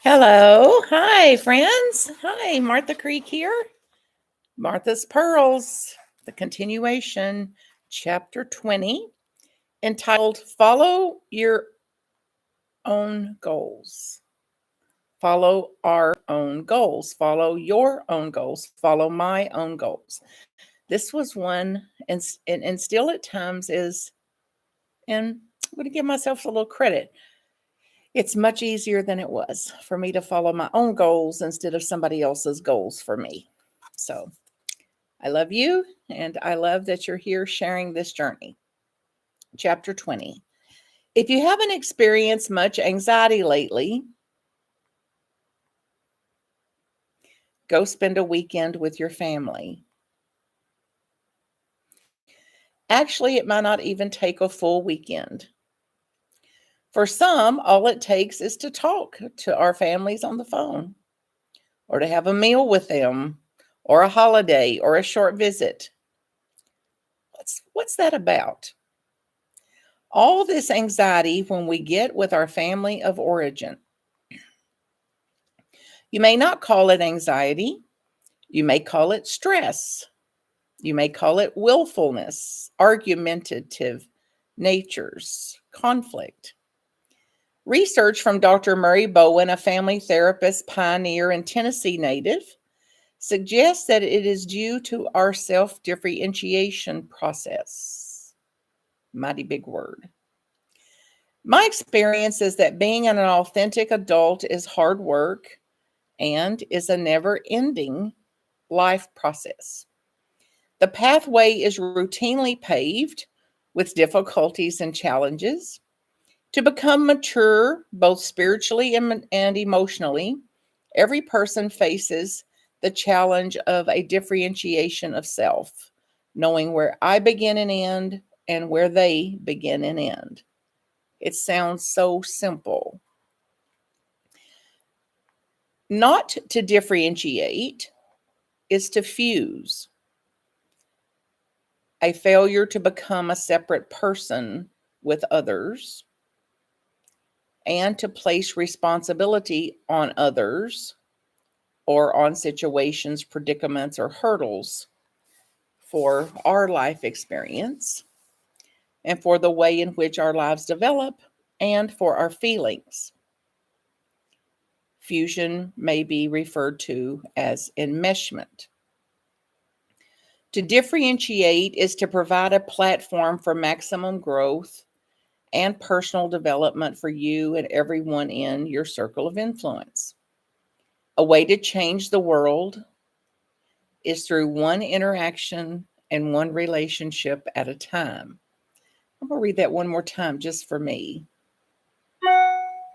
Hello. Hi, friends. Hi, Martha Creek here. Martha's Pearls, the continuation, chapter 20, entitled Follow Your Own Goals. Follow our own goals. Follow your own goals. Follow my own goals. This was one, and still at times is, and I'm going to give myself a little credit. It's much easier than it was for me to follow my own goals instead of somebody else's goals for me. So I love you, and I love that you're here sharing this journey. Chapter 20. If you haven't experienced much anxiety lately, go spend a weekend with your family. Actually, it might not even take a full weekend. For some, all it takes is to talk to our families on the phone, or to have a meal with them, or a holiday, or a short visit. What's that about? All this anxiety when we get with our family of origin. You may not call it anxiety. You may call it stress. You may call it willfulness, argumentative natures, conflict. Research from Dr. Murray Bowen, a family therapist pioneer and Tennessee native, suggests that it is due to our self-differentiation process. Mighty big word. My experience is that being an authentic adult is hard work and is a never-ending life process. The pathway is routinely paved with difficulties and challenges. To become mature, both spiritually and emotionally, every person faces the challenge of a differentiation of self, knowing where I begin and end and where they begin and end. It sounds so simple. Not to differentiate is to fuse. A failure to become a separate person with others and to place responsibility on others or on situations, predicaments, or hurdles for our life experience and for the way in which our lives develop and for our feelings. Fusion may be referred to as enmeshment. To differentiate is to provide a platform for maximum growth and personal development for you and everyone in your circle of influence. A way to change the world is through one interaction and one relationship at a time. I'm going to read that one more time just for me.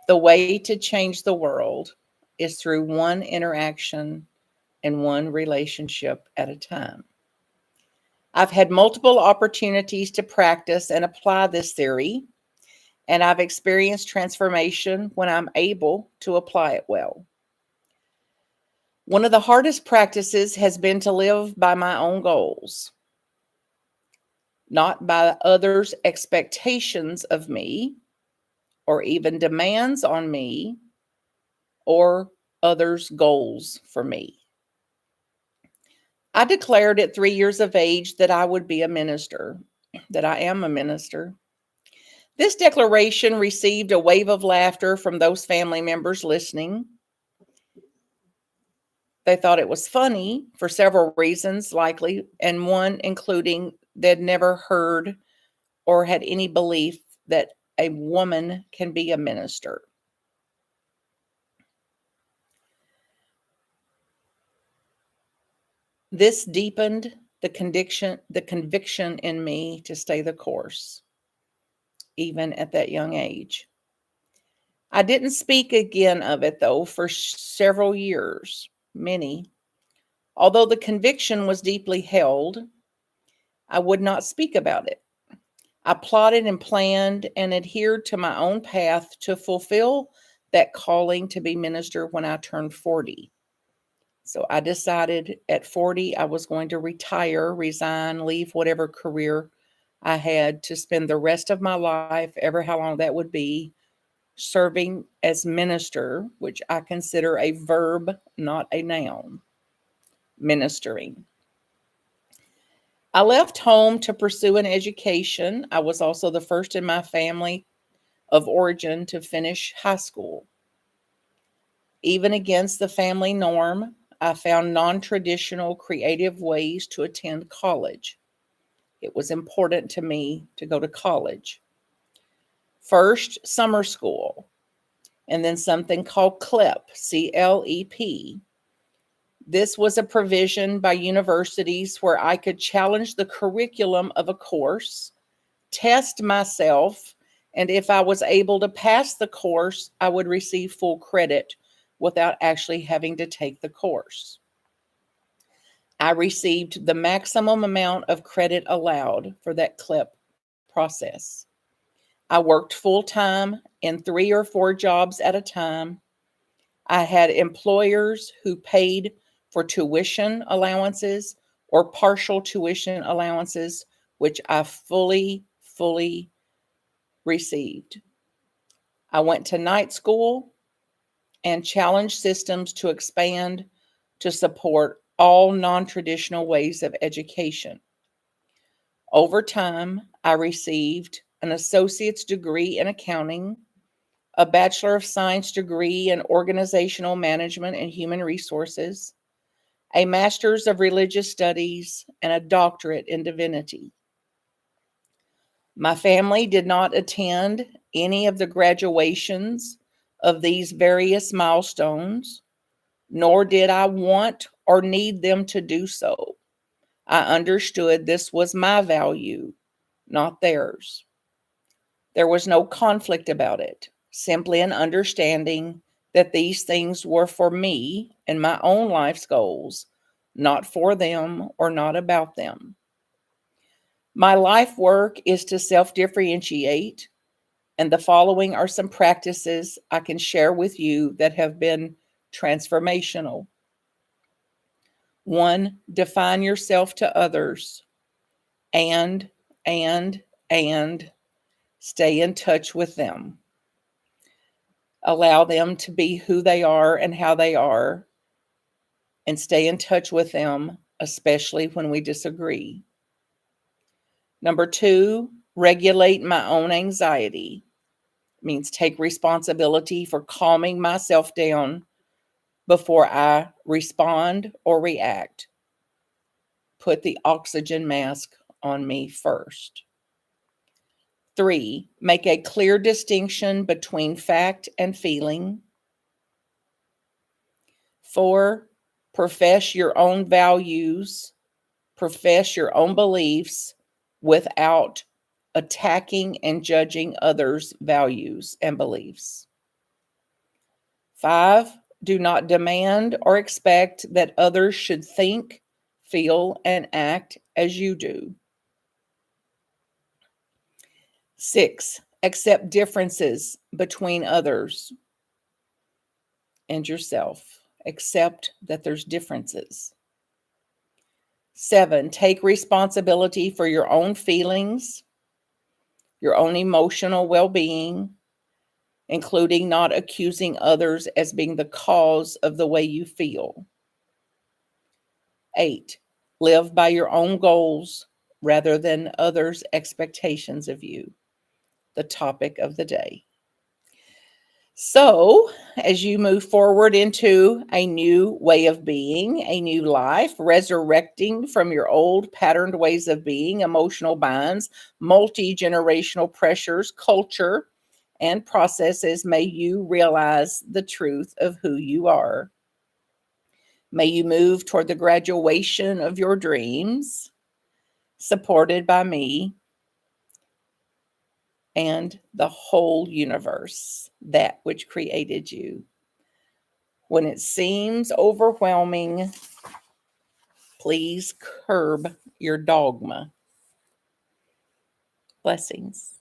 The way to change the world is through one interaction and one relationship at a time. I've had multiple opportunities to practice and apply this theory, and I've experienced transformation when I'm able to apply it well. One of the hardest practices has been to live by my own goals, not by others' expectations of me, or even demands on me, or others' goals for me. I declared at 3 years of age that I would be a minister, that I am a minister. This declaration received a wave of laughter from those family members listening. They thought it was funny for several reasons, likely, and one including they'd never heard or had any belief that a woman can be a minister. This deepened the conviction in me to stay the course, even at that young age. I didn't speak again of it, though, for several years, many. Although the conviction was deeply held, I would not speak about it. I plotted and planned and adhered to my own path to fulfill that calling to be minister when I turned 40. So I decided at 40 I was going to retire, resign, leave whatever career I had to spend the rest of my life, ever how long that would be, serving as minister, which I consider a verb, not a noun, ministering. I left home to pursue an education. I was also the first in my family of origin to finish high school. Even against the family norm, I found non-traditional creative ways to attend college. It was important to me to go to college. First, summer school, and then something called CLEP, CLEP. This was a provision by universities where I could challenge the curriculum of a course, test myself, and if I was able to pass the course, I would receive full credit without actually having to take the course. I received the maximum amount of credit allowed for that CLEP process. I worked full-time in 3 or 4 jobs at a time. I had employers who paid for tuition allowances or partial tuition allowances, which I fully received. I went to night school and challenged systems to expand to support all non-traditional ways of education. Over time, I received an associate's degree in accounting, a Bachelor of Science degree in organizational management and human resources, a Master's of Religious Studies, and a doctorate in divinity. My family did not attend any of the graduations of these various milestones, nor did I want or need them to do so. I understood this was my value, not theirs. There was no conflict about it, simply an understanding that these things were for me and my own life's goals, not for them or not about them. My life work is to self-differentiate, and the following are some practices I can share with you that have been transformational. 1, define yourself to others, and stay in touch with them. Allow them to be who they are and how they are, and stay in touch with them, especially when we disagree. Number 2, regulate my own anxiety. It means take responsibility for calming myself down before I respond or react. Put the oxygen mask on me first. 3, make a clear distinction between fact and feeling. 4, profess your own values, profess your own beliefs without attacking and judging others' values and beliefs. 5, do not demand or expect that others should think, feel, and act as you do. 6, accept differences between others and yourself. Accept that there's differences. 7, take responsibility for your own feelings, your own emotional well-being, including not accusing others as being the cause of the way you feel. 8, live by your own goals rather than others' expectations of you. The topic of the day. So, as you move forward into a new way of being, a new life, resurrecting from your old patterned ways of being, emotional binds, multi-generational pressures, culture, and processes, may you realize the truth of who you are. May you move toward the graduation of your dreams, supported by me and the whole universe, that which created you. When it seems overwhelming, please curb your dogma. Blessings.